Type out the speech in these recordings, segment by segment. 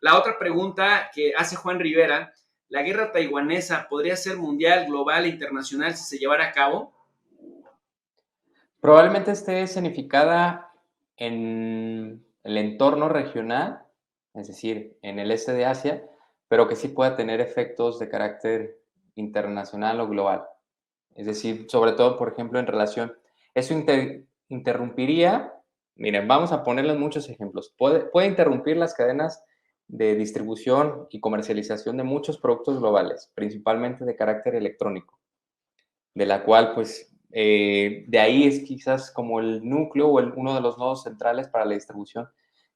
la otra pregunta que hace Juan Rivera, ¿la guerra taiwanesa podría ser mundial, global e internacional si se llevara a cabo? Probablemente esté escenificada en el entorno regional, es decir, en el este de Asia, pero que sí pueda tener efectos de carácter internacional o global. Es decir, sobre todo, por ejemplo, en relación, eso interrumpiría, miren, vamos a ponerles muchos ejemplos. Puede interrumpir las cadenas de distribución y comercialización de muchos productos globales, principalmente de carácter electrónico, de la cual, pues, de ahí es quizás como el núcleo o uno de los nodos centrales para la distribución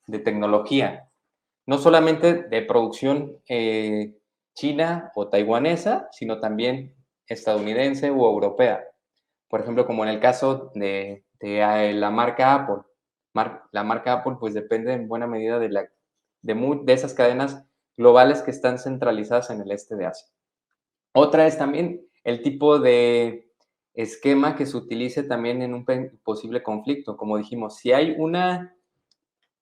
de tecnología, no solamente de producción china o taiwanesa, sino también estadounidense o europea. Por ejemplo, como en el caso de la marca Apple. La marca Apple pues depende en buena medida de esas cadenas globales que están centralizadas en el este de Asia. Otra es también el tipo de esquema que se utilice también en un posible conflicto. Como dijimos, si hay una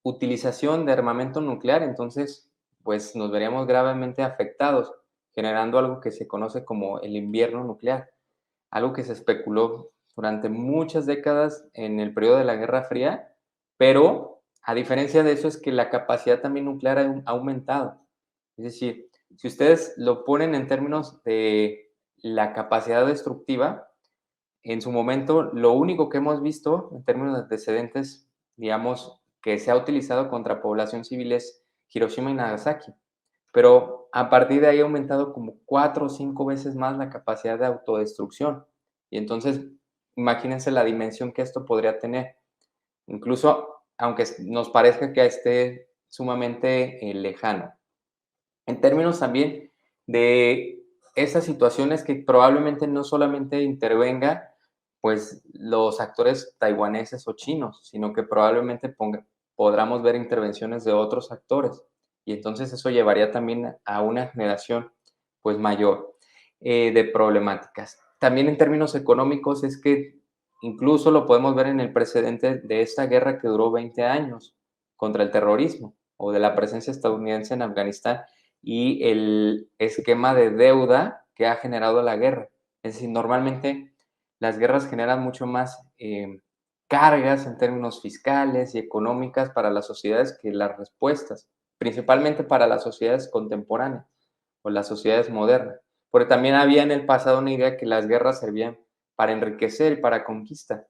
utilización de armamento nuclear, entonces pues nos veríamos gravemente afectados, generando algo que se conoce como el invierno nuclear, algo que se especuló durante muchas décadas en el periodo de la Guerra Fría, pero a diferencia de eso es que la capacidad también nuclear ha aumentado. Es decir, si ustedes lo ponen en términos de la capacidad destructiva, en su momento lo único que hemos visto en términos de antecedentes, digamos, que se ha utilizado contra población civil es Hiroshima y Nagasaki. Pero a partir de ahí ha aumentado como 4 o 5 veces más la capacidad de autodestrucción. Y entonces, imagínense la dimensión que esto podría tener. Incluso, aunque nos parezca que esté sumamente lejano. En términos también de esas situaciones que probablemente no solamente intervenga pues los actores taiwaneses o chinos, sino que probablemente podamos ver intervenciones de otros actores. Y entonces eso llevaría también a una generación pues mayor de problemáticas. También en términos económicos es que incluso lo podemos ver en el precedente de esta guerra que duró 20 años contra el terrorismo o de la presencia estadounidense en Afganistán y el esquema de deuda que ha generado la guerra. Es decir, normalmente las guerras generan mucho más cargas en términos fiscales y económicas para las sociedades que las respuestas, principalmente para las sociedades contemporáneas o las sociedades modernas. Porque también había en el pasado una idea que las guerras servían para enriquecer y para conquista.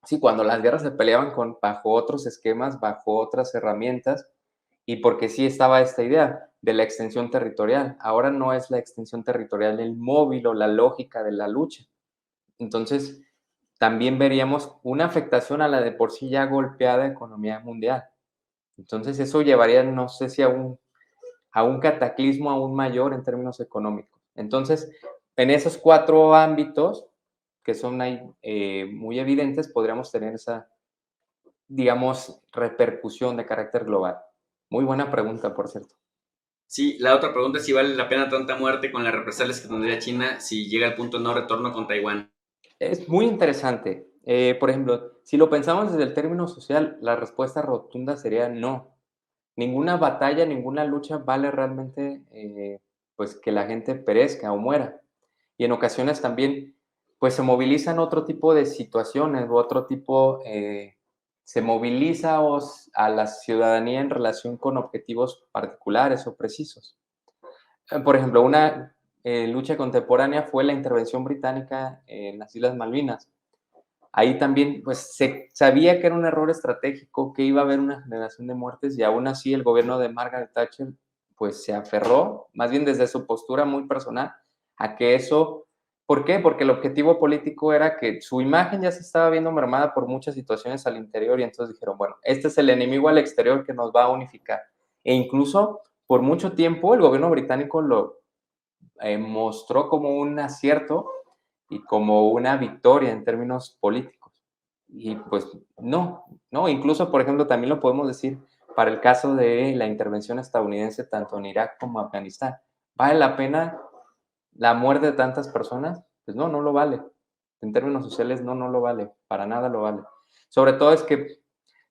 Sí, cuando las guerras se peleaban bajo otros esquemas, bajo otras herramientas, y porque sí estaba esta idea de la extensión territorial. Ahora no es la extensión territorial el móvil o la lógica de la lucha. Entonces, también veríamos una afectación a la de por sí ya golpeada economía mundial. Entonces, eso llevaría, no sé si a un cataclismo aún mayor en términos económicos. Entonces, en esos 4 ámbitos que son ahí muy evidentes, podríamos tener esa, digamos, repercusión de carácter global. Muy buena pregunta, por cierto. Sí, la otra pregunta es si vale la pena tanta muerte con las represalias que tendría China si llega al punto de no retorno con Taiwán. Es muy interesante. Por ejemplo, si lo pensamos desde el término social, la respuesta rotunda sería no. Ninguna batalla, ninguna lucha vale realmente pues que la gente perezca o muera. Y en ocasiones también pues se movilizan otro tipo de situaciones u otro tipo, se moviliza a la ciudadanía en relación con objetivos particulares o precisos. Por ejemplo, una lucha contemporánea fue la intervención británica en las Islas Malvinas. Ahí también, pues, se sabía que era un error estratégico, que iba a haber una generación de muertes y aún así el gobierno de Margaret Thatcher, pues, se aferró, más bien desde su postura muy personal, a que eso. ¿Por qué? Porque el objetivo político era que su imagen ya se estaba viendo mermada por muchas situaciones al interior y entonces dijeron, bueno, este es el enemigo al exterior que nos va a unificar. E incluso por mucho tiempo el gobierno británico lo mostró como un acierto y como una victoria en términos políticos. Y pues no, no, incluso por ejemplo también lo podemos decir para el caso de la intervención estadounidense tanto en Irak como Afganistán. ¿Vale la pena la muerte de tantas personas? Pues no, no lo vale. En términos sociales no, no lo vale, para nada lo vale. Sobre todo es que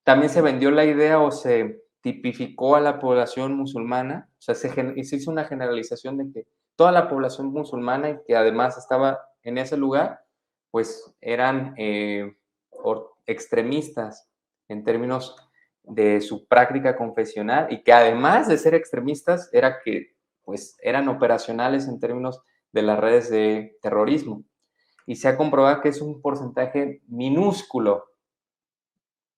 también se vendió la idea o se tipificó a la población musulmana, o sea, se hizo una generalización de que toda la población musulmana y que además estaba en ese lugar, pues eran extremistas en términos de su práctica confesional y que además de ser extremistas era que pues eran operacionales en términos de las redes de terrorismo. Y se ha comprobado que es un porcentaje minúsculo,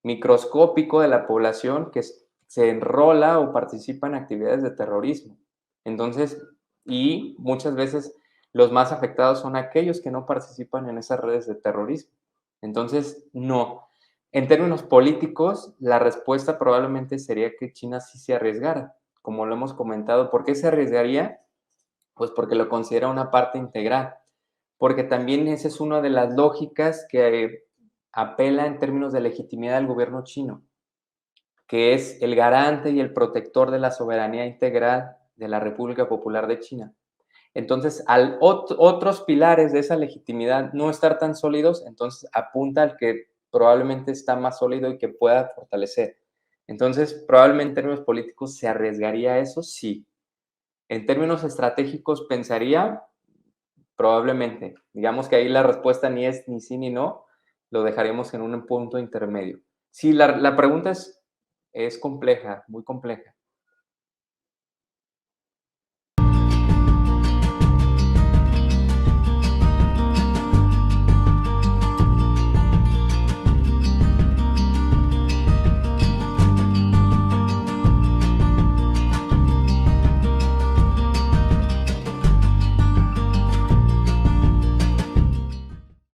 microscópico de la población que se enrola o participa en actividades de terrorismo. Entonces, y muchas veces los más afectados son aquellos que no participan en esas redes de terrorismo. Entonces, no. En términos políticos, la respuesta probablemente sería que China sí se arriesgara, como lo hemos comentado. ¿Por qué se arriesgaría? Pues porque lo considera una parte integral, porque también esa es una de las lógicas que apela en términos de legitimidad al gobierno chino, que es el garante y el protector de la soberanía integral de la República Popular de China. Entonces, al otros pilares de esa legitimidad no estar tan sólidos, entonces apunta al que probablemente está más sólido y que pueda fortalecer. Entonces, probablemente en términos políticos se arriesgaría a eso, sí. En términos estratégicos, pensaría, probablemente. Digamos que ahí la respuesta ni es ni sí ni no, lo dejaremos en un punto intermedio. Sí, la pregunta es compleja, muy compleja.